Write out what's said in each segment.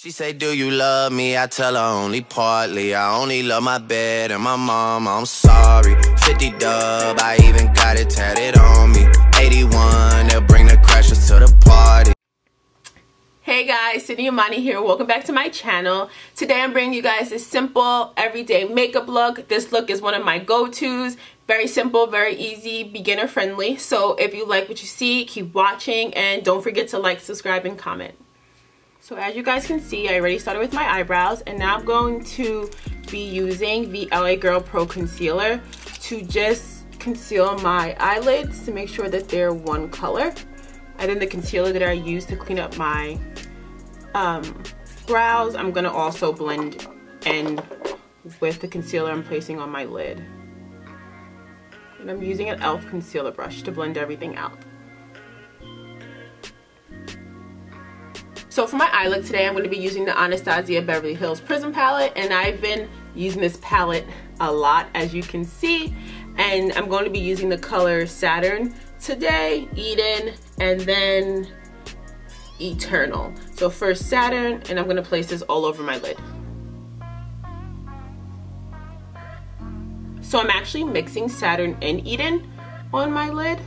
She say, do you love me? I tell her only partly. I only love my bed and my mom, I'm sorry. 50 dub, I even got it tatted on me. 81, they'll bring the crashers to the party. Hey guys, SYDNEYIMANI here. Welcome back to my channel. Today I'm bringing you guys this simple everyday makeup look. This look is one of my go-tos. Very simple, very easy, beginner friendly. So if you like what you see, keep watching and don't forget to like, subscribe, and comment. So as you guys can see, I already started with my eyebrows and now I'm going to be using the LA Girl Pro Concealer to just conceal my eyelids to make sure that they're one color. And then the concealer that I use to clean up my brows, I'm going to also blend in with the concealer I'm placing on my lid. And I'm using an e.l.f. concealer brush to blend everything out. So for my eye look today, I'm going to be using the Anastasia Beverly Hills Prism palette, and I've been using this palette a lot, as you can see, and I'm going to be using the color Saturn today, Eden, and then Eternal. So first Saturn, and I'm going to place this all over my lid. So I'm actually mixing Saturn and Eden on my lid.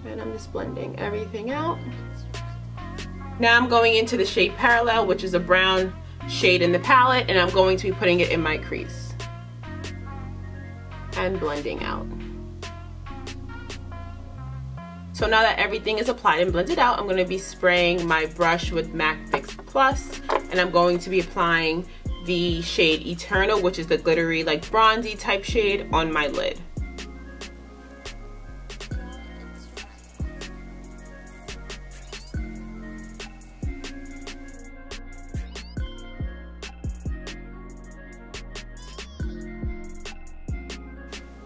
And I'm just blending everything out. Now I'm going into the shade Parallel, which is a brown shade in the palette, and I'm going to be putting it in my crease and blending out. So now that everything is applied and blended out, I'm going to be spraying my brush with MAC Fix Plus, and I'm going to be applying the shade Eternal, which is the glittery, like bronzy type shade, on my lid.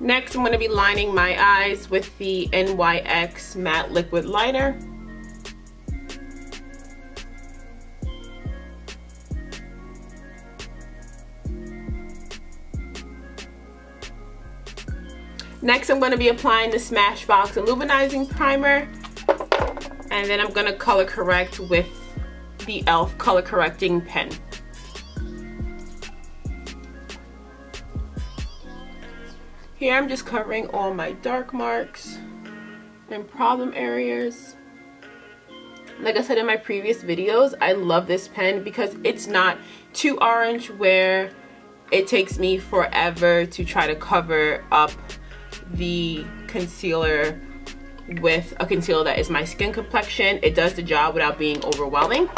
Next, I'm going to be lining my eyes with the NYX Matte Liquid Liner. Next, I'm going to be applying the Smashbox Illuminizing Primer. And then I'm going to color correct with the e.l.f. Color Correcting Pen. Here I'm just covering all my dark marks and problem areas. Like I said in my previous videos, I love this pen because it's not too orange where it takes me forever to try to cover up the concealer with a concealer that is my skin complexion. It does the job without being overwhelming.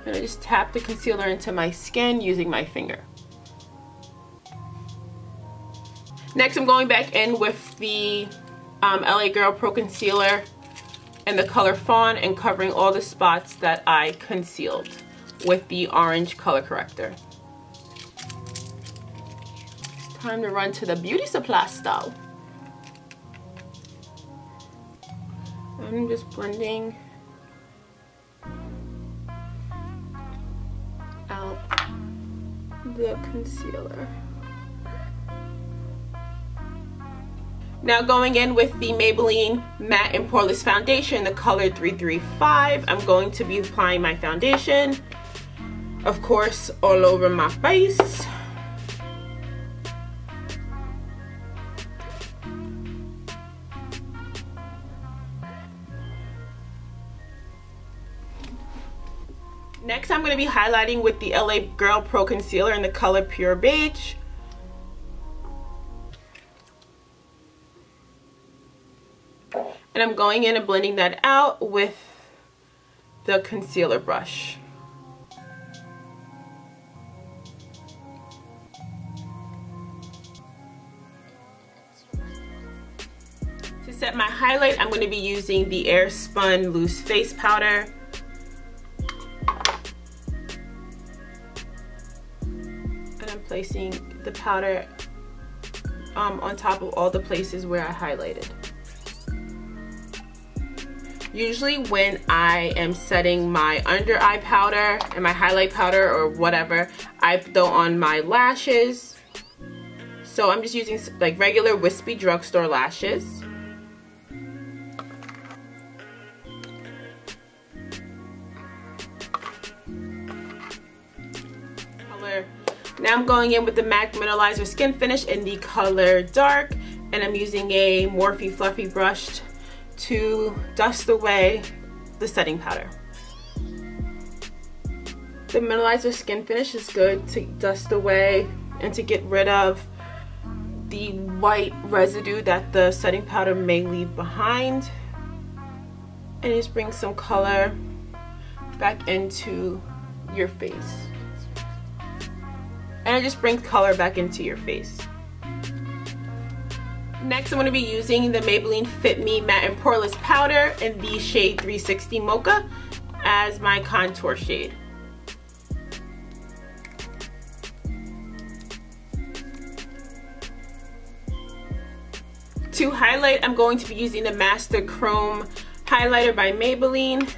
And I just tap the concealer into my skin using my finger. Next, I'm going back in with the LA Girl Pro Concealer in the color Fawn and covering all the spots that I concealed with the orange color corrector. It's time to run to the beauty supply style. I'm just blending out the concealer. Now going in with the Maybelline Matte and Poreless Foundation, the color 335, I'm going to be applying my foundation, of course, all over my face. Next, I'm going to be highlighting with the LA Girl Pro Concealer in the color Pure Beige. And I'm going in and blending that out with the concealer brush. To set my highlight, I'm going to be using the Airspun Loose Face Powder. And I'm placing the powder on top of all the places where I highlighted. Usually when I am setting my under eye powder and my highlight powder or whatever, I throw on my lashes. So I'm just using like regular wispy drugstore lashes. Now I'm going in with the MAC Mineralizer Skin Finish in the color Dark, and I'm using a Morphe Fluffy brush to dust away the setting powder. The Mineralizer Skin Finish is good to dust away and to get rid of the white residue that the setting powder may leave behind, and just bring some color back into your face. And it just brings color back into your face. Next, I'm going to be using the Maybelline Fit Me Matte and Poreless Powder in the shade 360 Mocha as my contour shade. To highlight, I'm going to be using the Master Chrome Highlighter by Maybelline.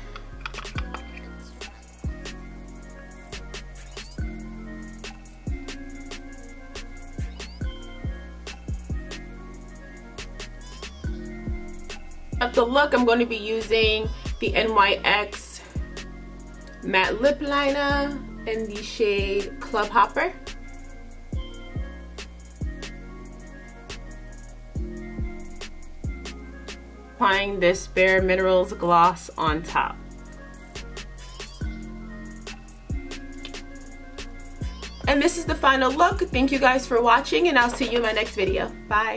Of the look, I'm going to be using the NYX Matte Lip Liner in the shade Club Hopper. Applying this Bare Minerals gloss on top. And this is the final look. Thank you guys for watching, and I'll see you in my next video. Bye.